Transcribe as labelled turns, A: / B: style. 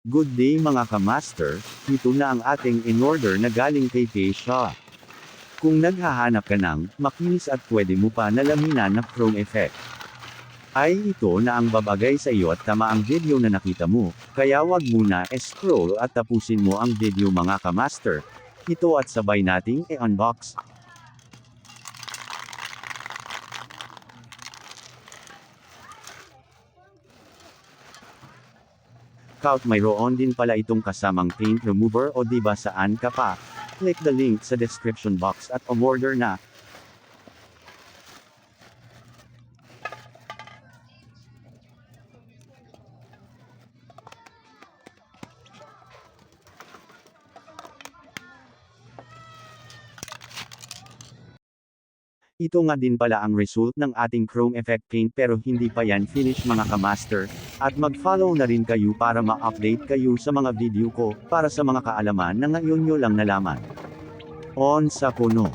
A: Good day mga ka-master, ito na ang ating in-order na galing kay Keisha. Kung naghahanap ka ng makinis at pwede mo pa nalaminan na chrome effect, ay ito na ang babagay sa iyo at tama ang video na nakita mo, kaya wag muna scroll at tapusin mo ang video mga ka-master. Ito at sabay nating i-unbox. Kaut mayroon din pala itong kasamang paint remover o diba saan ka pa? Click the link sa description box at umorder na. Ito nga din pala ang result ng ating Chrome Effect Paint pero hindi pa yan finish mga ka-master, at mag-follow na rin kayo para ma-update kayo sa mga video ko, para sa mga kaalaman na ngayon nyo lang nalaman. On sa puno.